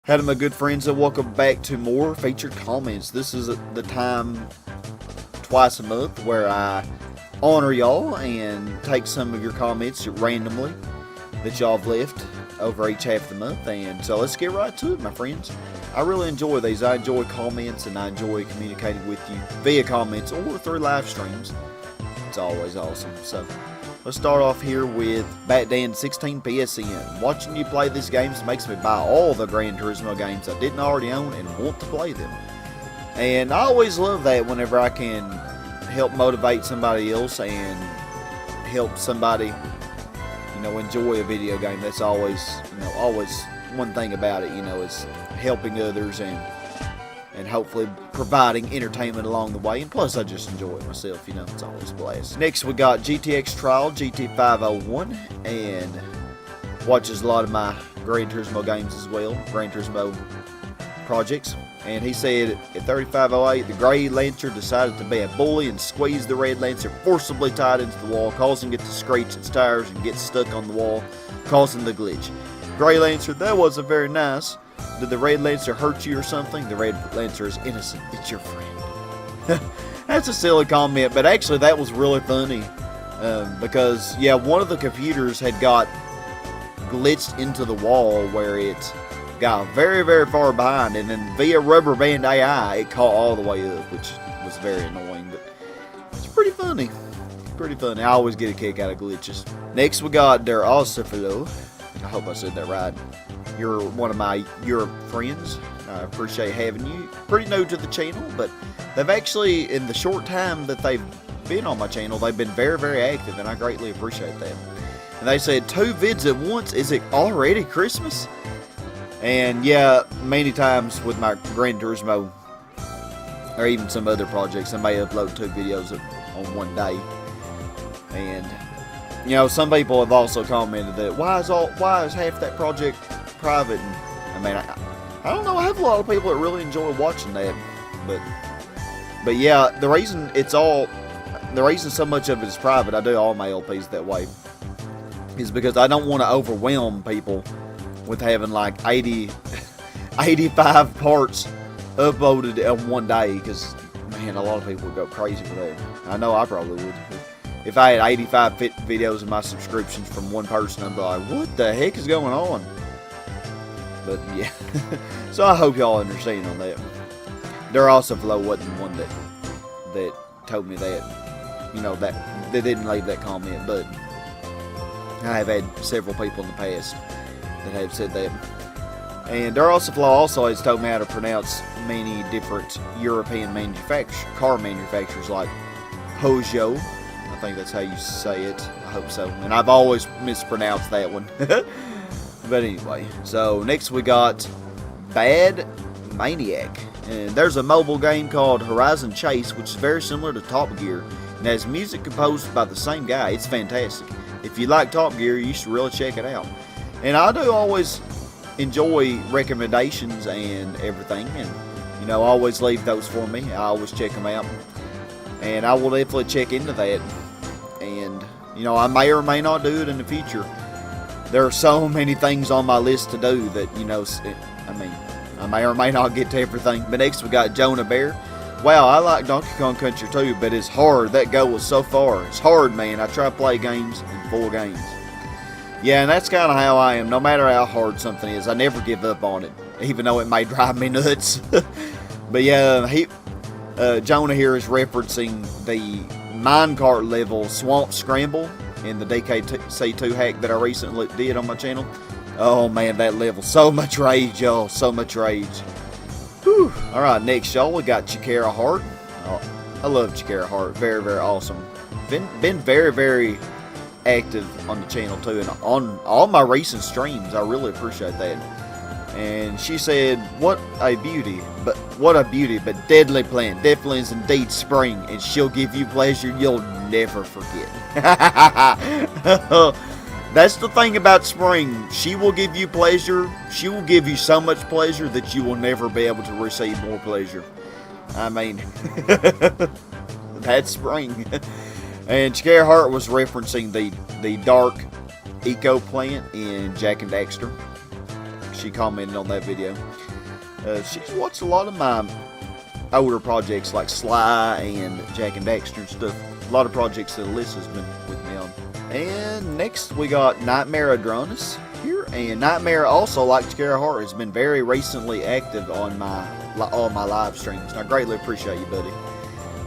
Howdy, my good friends, and welcome back to more featured comments. This is the time twice a month where I honor y'all and take some of your comments randomly that y'all have left over each half of the month. And so let's get right to it, my friends. I really enjoy these. I enjoy comments and I enjoy communicating with you via comments or through live streams. It's always awesome. So let's start off here with Batdan 16 PSN. Watching you play these games makes me buy all the Gran Turismo games I didn't already own and want to play them. And I always love that whenever I can help motivate somebody else and help somebody, enjoy a video game. That's always, always one thing about it, is helping others and hopefully providing entertainment along the way. And plus, I just enjoy it myself, it's always a blast. Next, we got GPX Trial, GT501, and watches a lot of my Gran Turismo games as well, Gran Turismo projects. And he said at 3508, the Gray Lancer decided to be a bully and squeezed the Red Lancer forcibly tied into the wall, causing it to screech its tires and get stuck on the wall, causing the glitch. Gray Lancer, that wasn't very nice. Did the Red Lancer hurt you or something? The Red Lancer is innocent. It's your friend. That's a silly comment, but actually that was really funny. Because, one of the computers had got glitched into the wall where it got very, very far behind. And then via Rubber Band AI, it caught all the way up, which was very annoying. But it's pretty funny. Pretty funny. I always get a kick out of glitches. Next, we got Der Ossifalo. I hope I said that right. You're one of my Europe friends. I appreciate having you. Pretty new to the channel, but they've actually, in the short time that they've been on my channel, they've been very, very active, and I greatly appreciate that. And they said, 2 vids at once? Is it already Christmas? And yeah, many times with my Gran Turismo, or even some other projects, I may upload 2 videos on one day. And some people have also commented that why is half that project private? And I don't know. I have a lot of people that really enjoy watching that, but yeah, the reason so much of it is private, I do all my LPs that way, is because I don't want to overwhelm people with having like 85 parts uploaded in one day, because man, a lot of people would go crazy for that. I know I probably would. If I had 85 videos in my subscriptions from one person, I'd be like, what the heck is going on? But yeah, so I hope y'all understand on that. There also Flo wasn't one that told me that, that they didn't leave that comment, but I have had several people in the past that have said that. And Flo also has told me how to pronounce many different European car manufacturers like Peugeot. I think that's how you say it. I hope so. And I've always mispronounced that one. But anyway, so next we got Bad Maniac. And there's a mobile game called Horizon Chase, which is very similar to Top Gear, and has music composed by the same guy. It's fantastic. If you like Top Gear, you should really check it out. And I do always enjoy recommendations and everything, and always leave those for me. I always check them out, and I will definitely check into that. And I may or may not do it in the future. There are so many things on my list to do that I may or may not get to everything. But next we got Jonah Bear. Wow, I like Donkey Kong Country too, but it's hard. That goal was so far. It's hard, man. I try to play games in 4 games. Yeah, and that's kind of how I am. No matter how hard something is, I never give up on it, even though it may drive me nuts. But yeah, Jonah here is referencing the minecart level Swamp Scramble in the DKC2 hack that I recently did on my channel. Oh man, that level. So much rage, y'all. So much rage. Whew. Alright, next, y'all, we got Gerhart. Oh, I love Gerhart. Very, very awesome. Been very, very active on the channel too, and on all my recent streams. I really appreciate that. And she said, what a beauty, but deadly plant. Definitely is indeed spring, and she'll give you pleasure you'll never forget. That's the thing about spring. She will give you pleasure. She will give you so much pleasure that you will never be able to receive more pleasure. I mean, that's spring. And Skyhurricane was referencing the dark eco plant in Jak and Daxter. she commented on that video. She's watched a lot of my older projects like Sly and Jack and Daxter and stuff. A lot of projects that Alyssa's been with me on. And next we got Nightmare Adronis here, and Nightmare, also like Gerhart, has been very recently active on all my live streams. And I greatly appreciate you, buddy.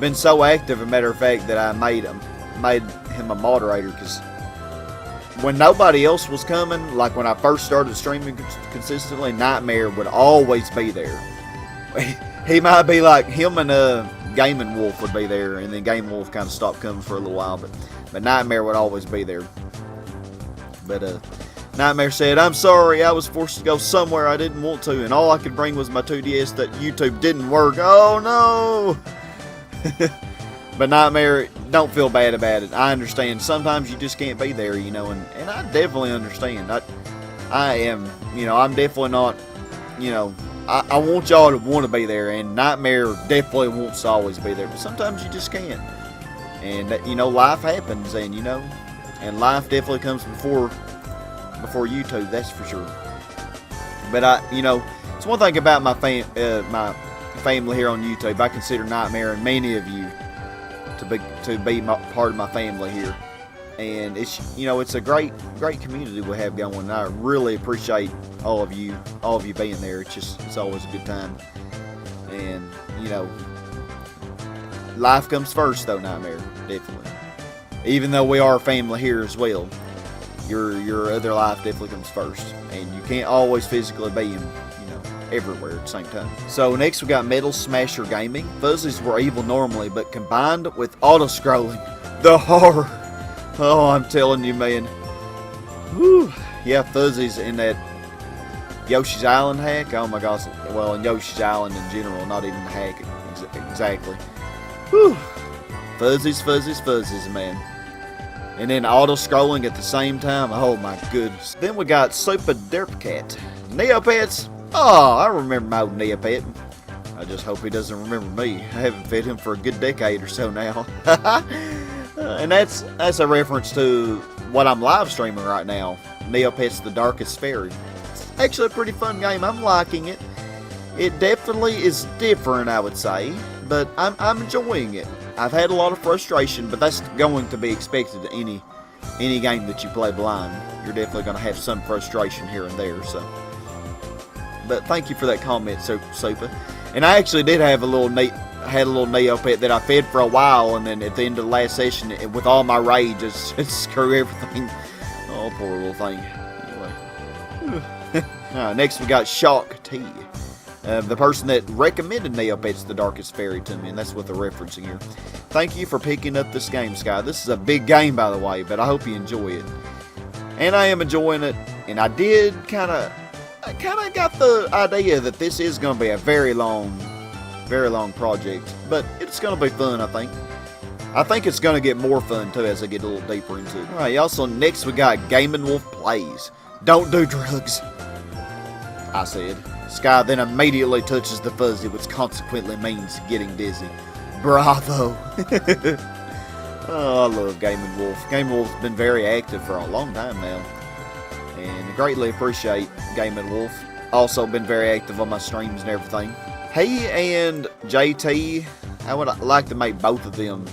Been so active, a matter of fact, that I made him a moderator, because when nobody else was coming, like when I first started streaming consistently, Nightmare would always be there. He might be like, him and Gaming Wolf would be there, and then Gaming Wolf kind of stopped coming for a little while, but Nightmare would always be there. But Nightmare said, "I'm sorry, I was forced to go somewhere I didn't want to, and all I could bring was my 2DS that YouTube didn't work." Oh no! But Nightmare, don't feel bad about it. I understand. Sometimes you just can't be there, you know, and I definitely understand. I am, you know, I'm definitely not, you know, I want y'all to want to be there, and Nightmare definitely wants to always be there, but sometimes you just can't. And, you know, life happens, and, you know, and life definitely comes before YouTube, that's for sure. But you know, it's one thing about my family here on YouTube. I consider Nightmare and many of you to be part of my family here, and it's, you know, it's a great community we have going. And I really appreciate all of you being there. It's always a good time, and you know, life comes first though, Nightmare, definitely. Even though we are a family here as well, your other life definitely comes first, and you can't always physically be in, you know, everywhere at the same time. So next we got Metal Smasher Gaming. Fuzzies were evil normally, but combined with auto-scrolling, the horror. Oh, I'm telling you, man. Whew. Yeah, Fuzzies in that Yoshi's Island hack. Oh my gosh. Well, in Yoshi's Island in general, not even the hack exactly. Whew. Fuzzies, man. And then auto-scrolling at the same time. Oh my goodness. Then we got Super Derpcat. Neopets. Oh, I remember my old Neopet. I just hope he doesn't remember me. I haven't fed him for a good decade or so now. And that's a reference to what I'm live streaming right now. Neopets the Darkest Fairy. It's actually a pretty fun game. I'm liking it. It definitely is different, I would say, but I'm enjoying it. I've had a lot of frustration, but that's going to be expected in any game that you play blind. You're definitely going to have some frustration here and there. So, but thank you for that comment, Super. And I actually did have a little Neopet that I fed for a while, and then at the end of the last session, with all my rage, it screw everything. Oh, poor little thing. Anyway, next we got Shock T. The person that recommended Neopets the Darkest Fairy to me, and that's what they're referencing here. Thank you for picking up this game, Sky. This is a big game, by the way, but I hope you enjoy it. And I am enjoying it, and I kind of got the idea that this is going to be a very long project, but it's going to be fun, I think. I think it's going to get more fun, too, as I get a little deeper into it. Alright, also, next we got Gaming Wolf Plays. Don't do drugs, I said. Sky then immediately touches the fuzzy, which consequently means getting dizzy. Bravo! Oh, I love Gaming Wolf. Gaming Wolf's been very active for a long time now, and I greatly appreciate Gaming Wolf. Also been very active on my streams and everything. He and JT, I would like to make both of them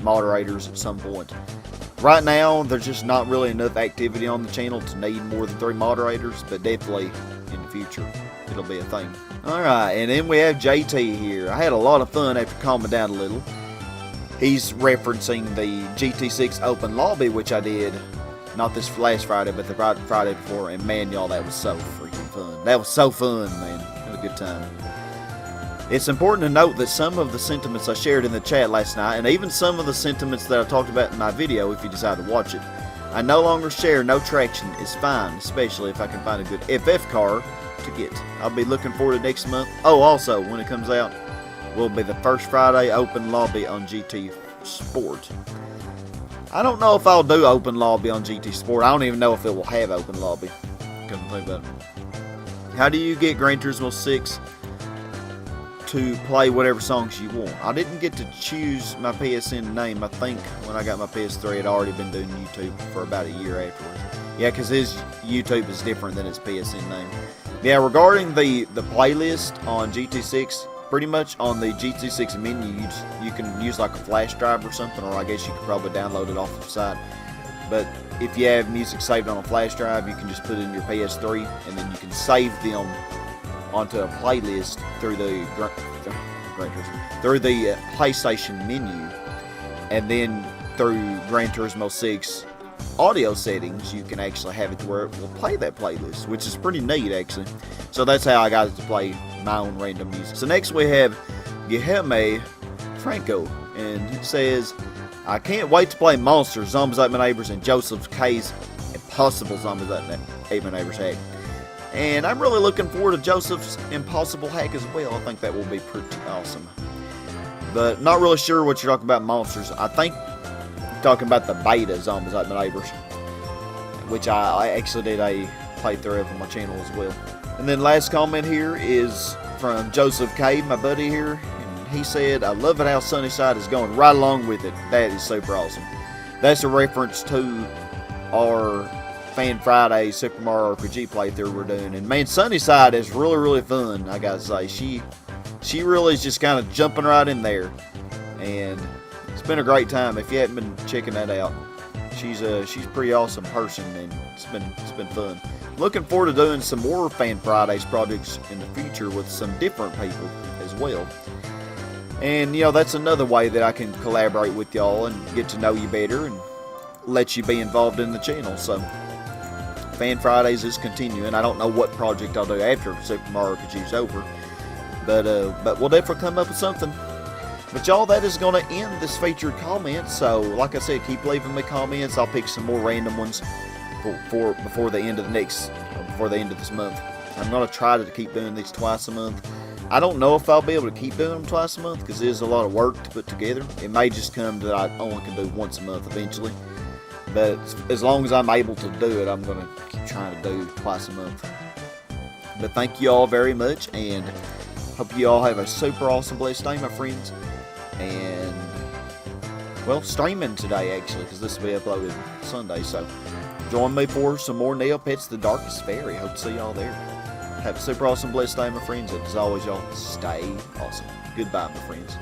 moderators at some point. Right now, there's just not really enough activity on the channel to need more than 3 moderators, but definitely in the future, it'll be a thing. Alright, and then we have JT here. I had a lot of fun after calming down a little. He's referencing the GT6 open lobby, which I did, not this last Friday, but the Friday before, and man, y'all, that was so freaking fun. That was so fun, man. Had a good time. It's important to note that some of the sentiments I shared in the chat last night, and even some of the sentiments that I talked about in my video, if you decide to watch it, I no longer share. No traction is fine, especially if I can find a good FF car to get. I'll be looking forward to next month. Oh, also, when it comes out, will be the first Friday open lobby on GT Sport. I don't know if I'll do open lobby on GT Sport. I don't even know if it will have open lobby. Come think about it. How do you get Gran Turismo 6 to play whatever songs you want? I didn't get to choose my PSN name. I think when I got my PS3, I'd already been doing YouTube for about a year afterwards. Yeah, because his YouTube is different than his PSN name. Yeah, regarding the playlist on GT6, pretty much on the GT6 menu, you can use like a flash drive or something, or I guess you could probably download it off the site. But if you have music saved on a flash drive, you can just put it in your PS3, and then you can save them onto a playlist through the PlayStation menu, and then through Gran Turismo 6 audio settings, you can actually have it to where it will play that playlist, which is pretty neat actually. So that's how I got it to play my own random music. So next we have Gerhart Franco, and it says, I can't wait to play Monsters, Zombies Ate My Neighbors, and Joseph K's Impossible Zombies Ate My Neighbors hack. And I'm really looking forward to Joseph's Impossible hack as well. I think that will be pretty awesome. But not really sure what you're talking about Monsters. I think you're talking about the beta Zombies Ate My Neighbors, which I actually did a playthrough of on my channel as well. And then last comment here is from Joseph K, my buddy here. He said, I love it how Sunnyside is going right along with it. That is super awesome. That's a reference to our Fan Friday Super Mario RPG playthrough we're doing. And man, Sunnyside is really fun, I gotta say. She really is just kind of jumping right in there. And it's been a great time. If you haven't been checking that out, she's a pretty awesome person, and it's been fun. Looking forward to doing some more Fan Fridays projects in the future with some different people as well. And, you know, that's another way that I can collaborate with y'all and get to know you better and let you be involved in the channel. So, Fan Fridays is continuing. I don't know what project I'll do after Super Mario RPG is over. But we'll definitely come up with something. But y'all, that is going to end this featured comment. So, like I said, keep leaving me comments. I'll pick some more random ones before the end of this month. I'm going to try to keep doing these twice a month. I don't know if I'll be able to keep doing them twice a month because it is a lot of work to put together. It may just come that I only can do once a month eventually. But as long as I'm able to do it, I'm going to keep trying to do twice a month. But thank you all very much, and hope you all have a super awesome blessed day, my friends. And, well, streaming today actually, because this will be uploaded Sunday. So join me for some more Neopets The Darkest Fairy. Hope to see y'all there. Have a super awesome blessed day, my friends, and as always, y'all, stay awesome. Goodbye, my friends.